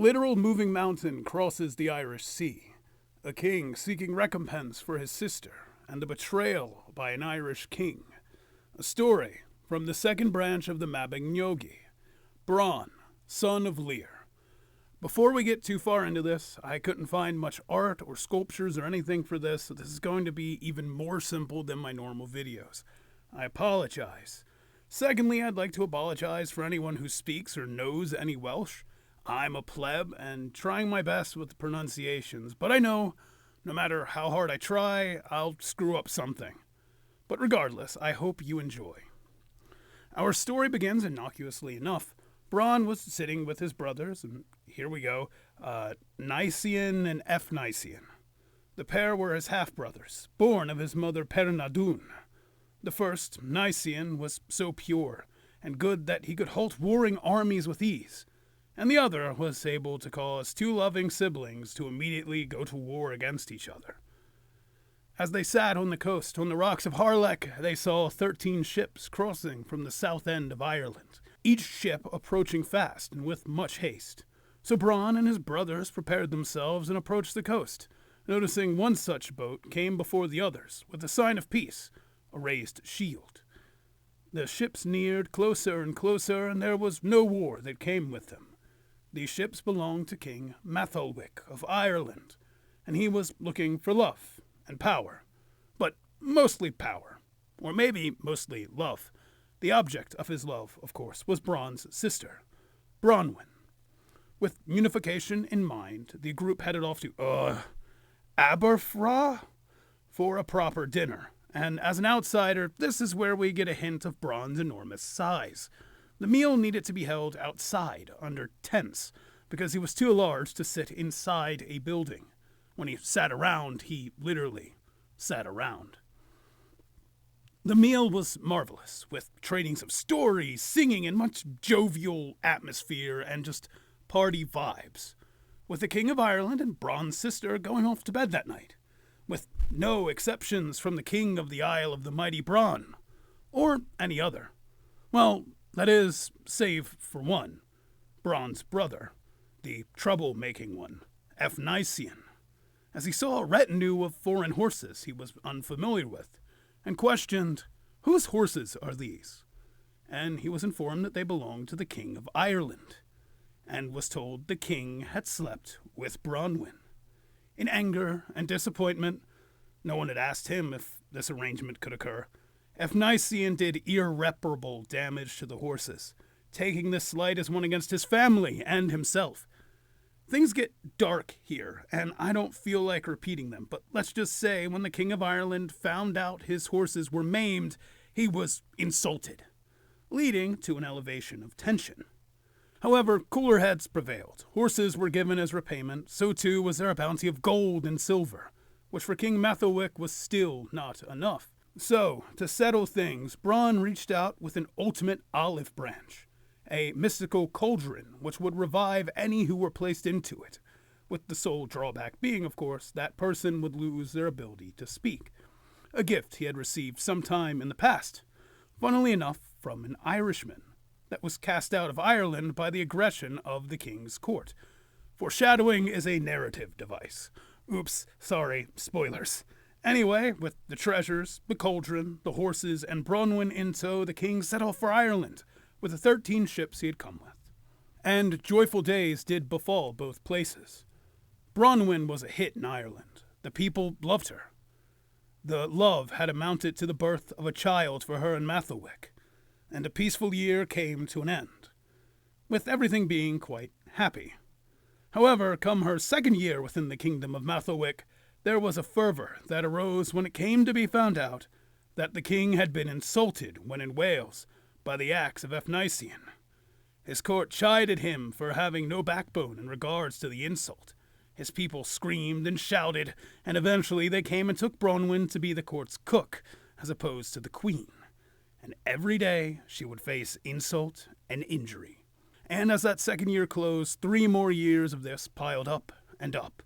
literal moving mountain crosses the Irish Sea, a king seeking recompense for his sister, and the betrayal by an Irish king. A story from the second branch of the mabinogion, Bran, son of Lear. Before we get too far into this, I couldn't find much art or sculptures or anything for this, so this is going to be even more simple than my normal videos. I apologize. Secondly, I'd like to apologize for anyone who speaks or knows any Welsh. I'm a pleb and trying my best with the pronunciations, but I know, no matter how hard I try, I'll screw up something. But regardless, I hope you enjoy. Our story begins innocuously enough. Bran was sitting with his brothers, and here we go, Nycian and Efnycian. The pair were his half-brothers, born of his mother Pernadun. The first, Nycian, was so pure and good that he could halt warring armies with ease, and the other was able to cause two loving siblings to immediately go to war against each other. As they sat on the coast on the rocks of Harlech, they saw 13 ships crossing from the south end of Ireland, each ship approaching fast and with much haste. So Bran and his brothers prepared themselves and approached the coast, noticing one such boat came before the others, with a sign of peace, a raised shield. The ships neared closer and closer, and there was no war that came with them. These ships belonged to King Matholwich of Ireland, and he was looking for love and power, but mostly power, or maybe mostly love. The object of his love, of course, was Bran's sister, Bronwyn. With unification in mind, the group headed off to, Aberfra for a proper dinner. And as an outsider, this is where we get a hint of Bran's enormous size. The meal needed to be held outside, under tents, because he was too large to sit inside a building. When he sat around, he literally sat around. The meal was marvelous, with tradings of stories, singing, and much jovial atmosphere and just party vibes, with the King of Ireland and Bran's sister going off to bed that night, with no exceptions from the King of the Isle of the Mighty Bran, or any other. Well, that is, save for one, Bran's brother, the trouble-making one, Efnycian, as he saw a retinue of foreign horses he was unfamiliar with, and questioned, "Whose horses are these?" And he was informed that they belonged to the King of Ireland, and was told the king had slept with Bronwyn. In anger and disappointment, no one had asked him if this arrangement could occur. Efnycian did irreparable damage to the horses, taking this slight as one against his family and himself. Things get dark here, and I don't feel like repeating them, but let's just say when the King of Ireland found out his horses were maimed, he was insulted, leading to an elevation of tension. However, cooler heads prevailed. Horses were given as repayment, so too was there a bounty of gold and silver, which for King Matholwich was still not enough. So, to settle things, Bran reached out with an ultimate olive branch, a mystical cauldron which would revive any who were placed into it, with the sole drawback being, of course, that person would lose their ability to speak, a gift he had received sometime in the past, funnily enough from an Irishman, that was cast out of Ireland by the aggression of the king's court. Foreshadowing is a narrative device. Oops, sorry, spoilers. Anyway, with the treasures, the cauldron, the horses, and Bronwyn in tow, the king set off for Ireland, with the 13 ships he had come with. And joyful days did befall both places. Bronwyn was a hit in Ireland. The people loved her. The love had amounted to the birth of a child for her and Matholwich, and a peaceful year came to an end, with everything being quite happy. However, come her second year within the kingdom of Matholwich, there was a fervor that arose when it came to be found out that the king had been insulted when in Wales by the axe of Efnycian. His court chided him for having no backbone in regards to the insult. His people screamed and shouted, and eventually they came and took Bronwyn to be the court's cook, as opposed to the queen. And every day she would face insult and injury. And as that second year closed, 3 more years of this piled up and up.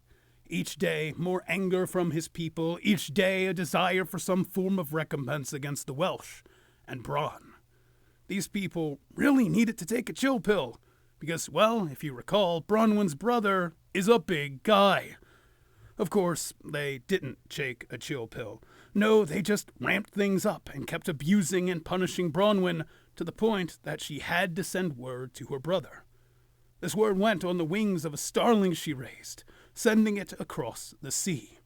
Each day, more anger from his people, each day a desire for some form of recompense against the Welsh and Bran. These people really needed to take a chill pill Because, well, if you recall, Bronwyn's brother is a big guy. Of course, they didn't take a chill pill. No, they just ramped things up and kept abusing and punishing Bronwyn to the point that she had to send word to her brother. This word went on the wings of a starling she raised, sending it across the sea.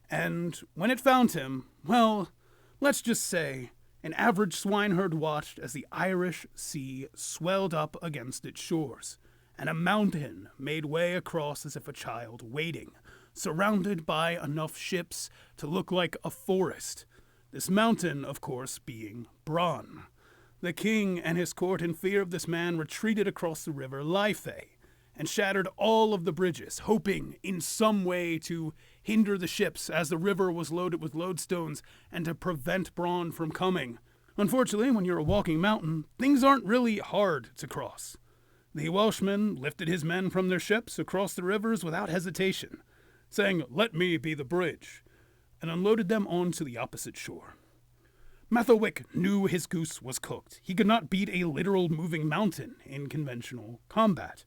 And when it found him, well, let's just say, an average swineherd watched as the Irish Sea swelled up against its shores, and a mountain made way across as if a child wading, surrounded by enough ships to look like a forest. This mountain, of course, being Bran. The king and his court, in fear of this man, retreated across the river Liffey and shattered all of the bridges, hoping in some way to hinder the ships as the river was loaded with lodestones and to prevent Bran from coming. Unfortunately, when you're a walking mountain, things aren't really hard to cross. The Welshman lifted his men from their ships across the rivers without hesitation, saying, "Let me be the bridge," and unloaded them onto the opposite shore. Matholwich knew his goose was cooked. He could not beat a literal moving mountain in conventional combat.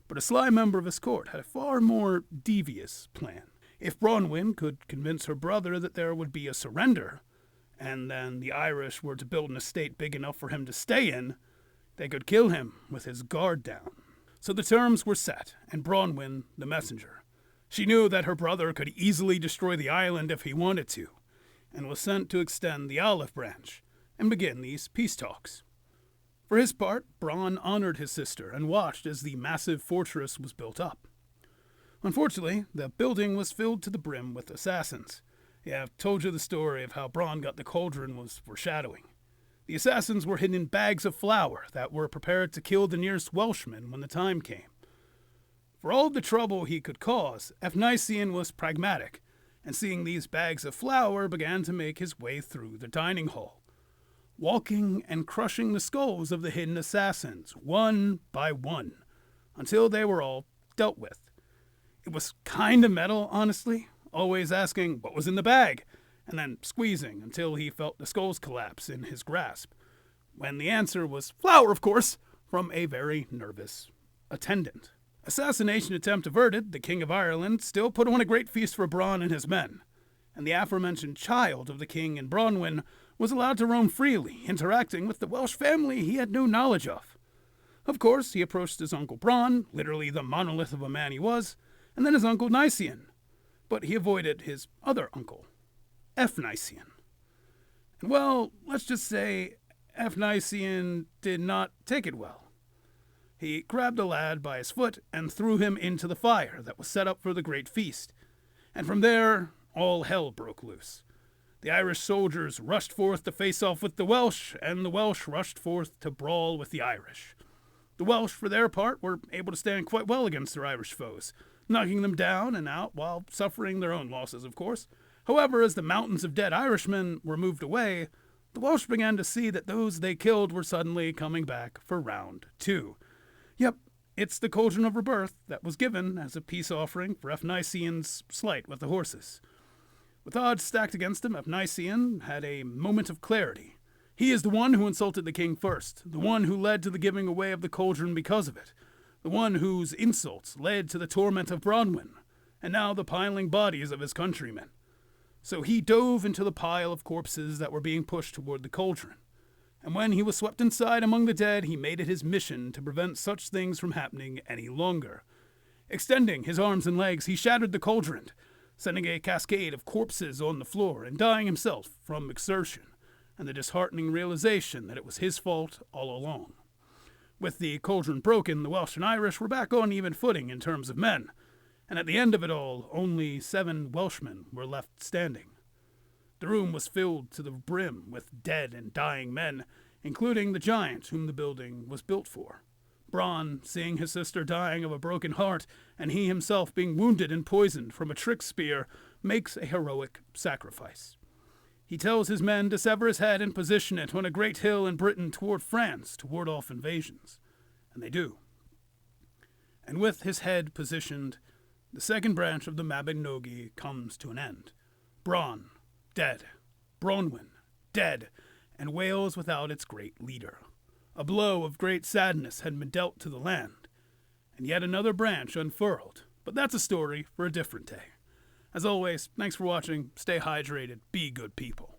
But a sly member of his court had a far more devious plan. If Bronwyn could convince her brother that there would be a surrender, and then the Irish were to build an estate big enough for him to stay in, they could kill him with his guard down. So the terms were set, and Bronwyn, the messenger. She knew that her brother could easily destroy the island if he wanted to, and was sent to extend the olive branch and begin these peace talks. For his part, Bran honored his sister and watched as the massive fortress was built up. Unfortunately, the building was filled to the brim with assassins. Yeah, I've told you the story of how Bran got the cauldron was foreshadowing. The assassins were hidden in bags of flour that were prepared to kill the nearest Welshman when the time came. For all the trouble he could cause, Efnisien was pragmatic, and seeing these bags of flour began to make his way through the dining hall, walking and crushing the skulls of the hidden assassins, one by one, until they were all dealt with. It was kind of metal, honestly, always asking what was in the bag, and then squeezing until he felt the skulls collapse in his grasp, when the answer was flour, of course, from a very nervous attendant. Assassination attempt averted, the King of Ireland still put on a great feast for Bran and his men, and the aforementioned child of the king and Bronwyn was allowed to roam freely, interacting with the Welsh family he had no knowledge of. Of course, he approached his uncle Bran, literally the monolith of a man he was, and then his uncle Nisien, but he avoided his other uncle, Efnisien. And well, let's just say Efnisien did not take it well. He grabbed the lad by his foot and threw him into the fire that was set up for the great feast, and from there all hell broke loose. The Irish soldiers rushed forth to face off with the Welsh, and the Welsh rushed forth to brawl with the Irish. The Welsh, for their part, were able to stand quite well against their Irish foes, knocking them down and out while suffering their own losses, of course. However, as the mountains of dead Irishmen were moved away, the Welsh began to see that those they killed were suddenly coming back for round two. Yep, it's the Cauldron of Rebirth that was given as a peace offering for Efnisien's slight with the horses. With odds stacked against him, Efnisien had a moment of clarity. He is the one who insulted the king first, the one who led to the giving away of the cauldron because of it, the one whose insults led to the torment of Bronwyn, and now the piling bodies of his countrymen. So he dove into the pile of corpses that were being pushed toward the cauldron. And when he was swept inside among the dead, he made it his mission to prevent such things from happening any longer. Extending his arms and legs, he shattered the cauldron, sending a cascade of corpses on the floor and dying himself from exertion and the disheartening realization that it was his fault all along. With the cauldron broken, the Welsh and Irish were back on even footing in terms of men, and at the end of it all, only 7 Welshmen were left standing. The room was filled to the brim with dead and dying men, including the giant whom the building was built for. Bran, seeing his sister dying of a broken heart, and he himself being wounded and poisoned from a trick spear, makes a heroic sacrifice. He tells his men to sever his head and position it on a great hill in Britain toward France to ward off invasions. And they do. And with his head positioned, the second branch of the Mabinogi comes to an end. Bran, dead. Bronwyn, dead. And Wales without its great leader. A blow of great sadness had been dealt to the land, and yet another branch unfurled. But that's a story for a different day. As always, thanks for watching, stay hydrated, be good people.